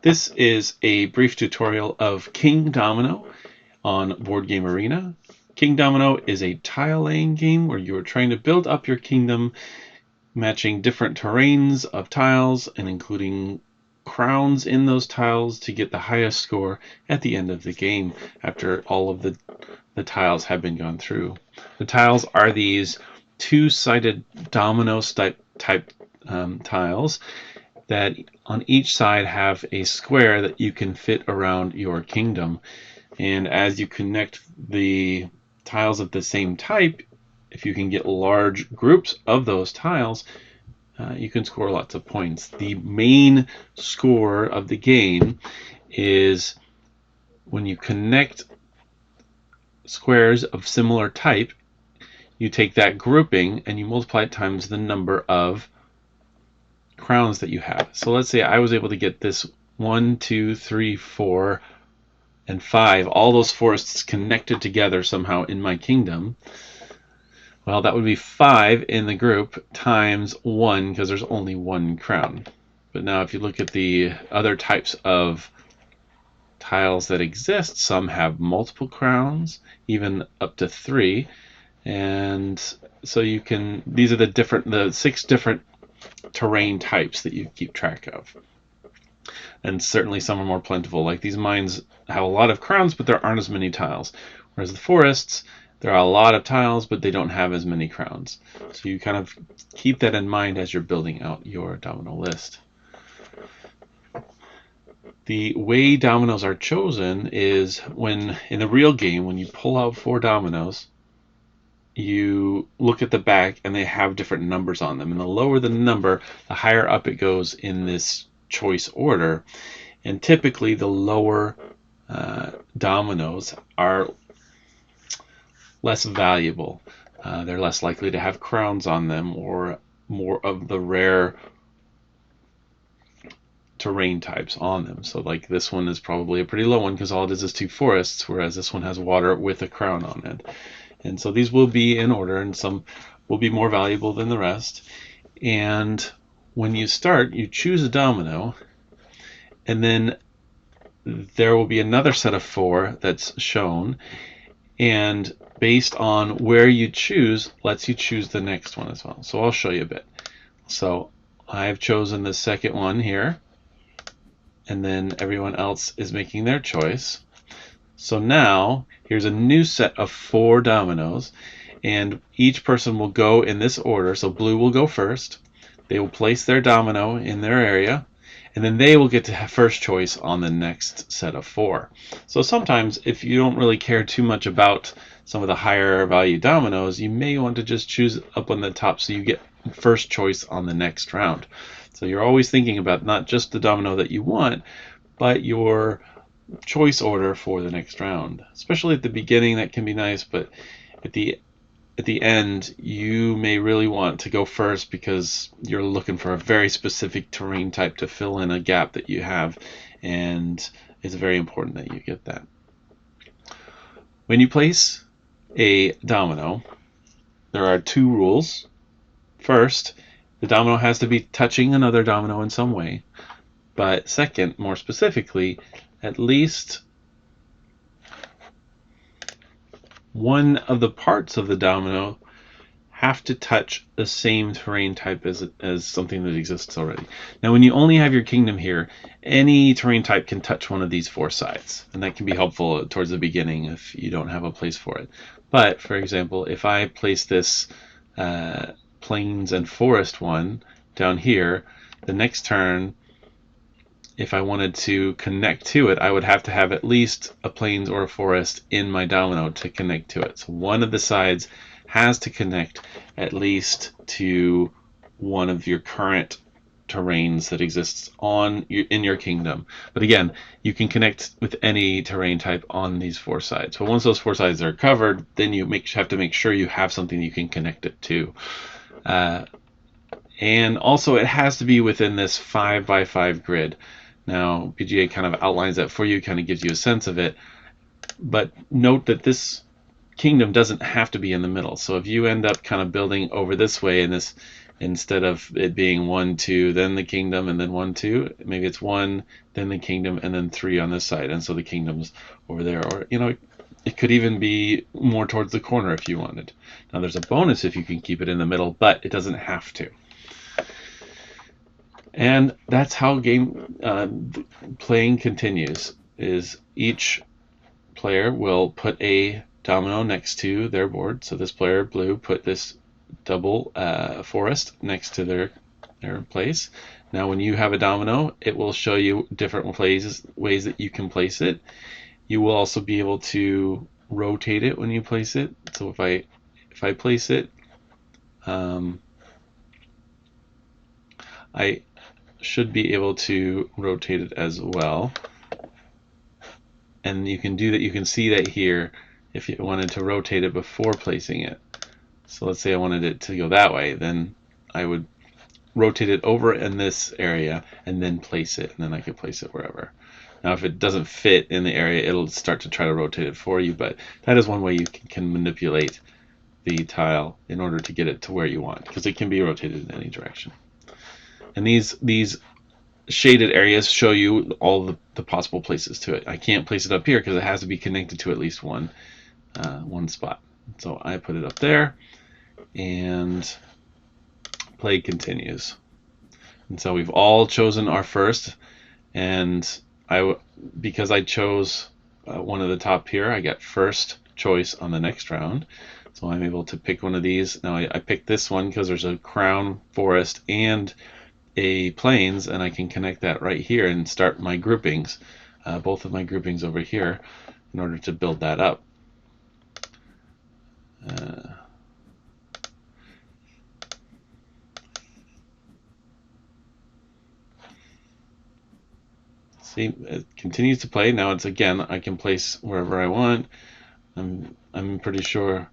This is a brief tutorial of Kingdomino on Board Game Arena. Kingdomino is a tile laying game where you are trying to build up your kingdom, matching different terrains of tiles and including crowns in those tiles to get the highest score at the end of the game after all of the tiles have been gone through. The tiles are these two-sided domino type tiles that on each side have a square that you can fit around your kingdom. And as you connect the tiles of the same type, if you can get large groups of those tiles, you can score lots of points. The main score of the game is when you connect squares of similar type, you take that grouping and you multiply it times the number of crowns that you have. So let's say I was able to get this 1, 2, 3, 4, and 5, all those forests connected together somehow in my kingdom. Well, that would be 5 in the group times 1 because there's only one crown. But now if you look at the other types of tiles that exist, some have multiple crowns, even up to 3. And so you can, these are the 6 different terrain types that you keep track of. And certainly some are more plentiful. Like these mines have a lot of crowns, but there aren't as many tiles. Whereas the forests, there are a lot of tiles, but they don't have as many crowns. So you kind of keep that in mind as you're building out your domino list. The way dominoes are chosen is when, in the real game, when you pull out 4 dominoes, you look at the back and they have different numbers on them. And the lower the number, the higher up it goes in this choice order. And typically the lower dominoes are less valuable. They're less likely to have crowns on them or more of the rare terrain types on them. So like this one is probably a pretty low one because all it is 2 forests, whereas this one has water with a crown on it. And so these will be in order, and some will be more valuable than the rest. And when you start, you choose a domino, and then there will be another set of 4 that's shown. And based on where you choose, lets you choose the next one as well. So I'll show you a bit. So I've chosen the second one here, and then everyone else is making their choice. So now here's a new set of 4 dominoes, and each person will go in this order. So blue will go first. They will place their domino in their area, and then they will get to have first choice on the next set of 4. So sometimes if you don't really care too much about some of the higher value dominoes, you may want to just choose up on the top so you get first choice on the next round. So you're always thinking about not just the domino that you want, but your choice order for the next round. Especially at the beginning, that can be nice, but at the end, you may really want to go first because you're looking for a very specific terrain type to fill in a gap that you have, and it's very important that you get that. When you place a domino, there are 2 rules. First, the domino has to be touching another domino in some way. But second, more specifically, at least one of the parts of the domino have to touch the same terrain type as something that exists already. Now, when you only have your kingdom here, any terrain type can touch one of these 4 sides, and that can be helpful towards the beginning if you don't have a place for it. But, for example, if I place this plains and forest one down here, the next turn, if I wanted to connect to it, I would have to have at least a plains or a forest in my domino to connect to it. So one of the sides has to connect at least to one of your current terrains that exists in your kingdom. But again, you can connect with any terrain type on these 4 sides. But once those 4 sides are covered, then you have to make sure you have something you can connect it to. And also it has to be within this 5x5 grid. Now, BGA kind of outlines that for you, kind of gives you a sense of it. But note that this kingdom doesn't have to be in the middle. So if you end up kind of building over this way and this instead of it being 1, 2, then the kingdom, and then 1, 2, maybe it's 1, then the kingdom, and then 3 on this side, and so the kingdom's over there. Or, it could even be more towards the corner if you wanted. Now there's a bonus if you can keep it in the middle, but it doesn't have to. And that's how game playing continues, is each player will put a domino next to their board. So this player, blue, put this double forest next to their place. Now when you have a domino, it will show you different ways that you can place it. You will also be able to rotate it when you place it. So if I place it, I should be able to rotate it as well. And you can do that. You can see that here if you wanted to rotate it before placing it. So let's say I wanted it to go that way, then I would rotate it over in this area and then place it, and then I could place it wherever. Now if it doesn't fit in the area, it'll start to try to rotate it for you, but that is one way you can manipulate the tile in order to get it to where you want, because it can be rotated in any direction. And these shaded areas show you all the possible places to it. I can't place it up here because it has to be connected to at least one spot. So I put it up there, and play continues. And so we've all chosen our first, and because I chose one of the top here, I got first choice on the next round. So I'm able to pick one of these. Now I picked this one because there's a crown, forest, and a plains, and I can connect that right here and start my groupings, both of my groupings over here, in order to build that up. See, it continues to play. Now it's again, I can place wherever I want. I'm pretty sure.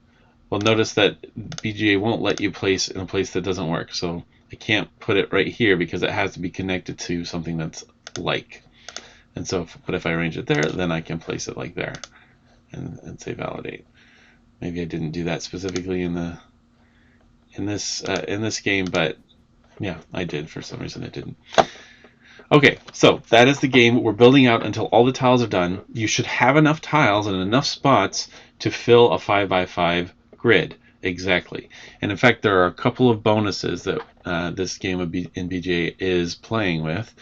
Well, notice that BGA won't let you place in a place that doesn't work. So I can't put it right here because it has to be connected to something that's like. And so, but if I arrange it there, then I can place it like there, and say validate. Maybe I didn't do that specifically in this game, but yeah, I did. For some reason, it didn't. Okay, so that is the game. We're building out until all the tiles are done. You should have enough tiles and enough spots to fill a 5x5 grid. Exactly. And in fact, there are a couple of bonuses that this game in BGA is playing with,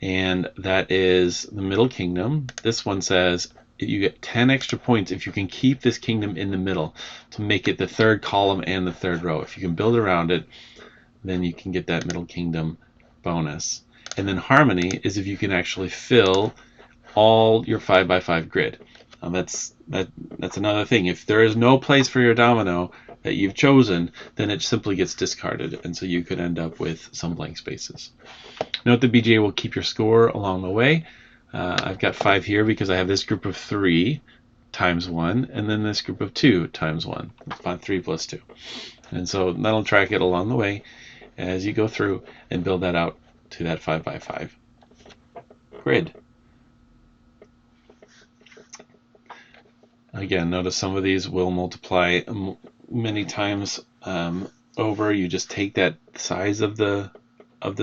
and that is the middle kingdom. This one says you get 10 extra points if you can keep this kingdom in the middle to make it the third column and the third row. If you can build around it, then you can get that middle kingdom bonus. And then harmony is if you can actually fill all your 5x5 grid. That's another thing. If there is no place for your domino that you've chosen, then it simply gets discarded, and so you could end up with some blank spaces. Note the BGA will keep your score along the way. I've got 5 here because I have this group of 3 times 1, and then this group of 2 times 1. It's about 3 plus 2. And so that'll track it along the way as you go through and build that out to that 5x5 grid. Again, notice some of these will multiply many times over. You just take that size of the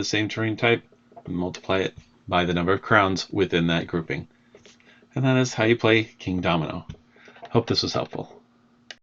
same terrain type and multiply it by the number of crowns within that grouping. And that is how you play Kingdomino. Hope this was helpful.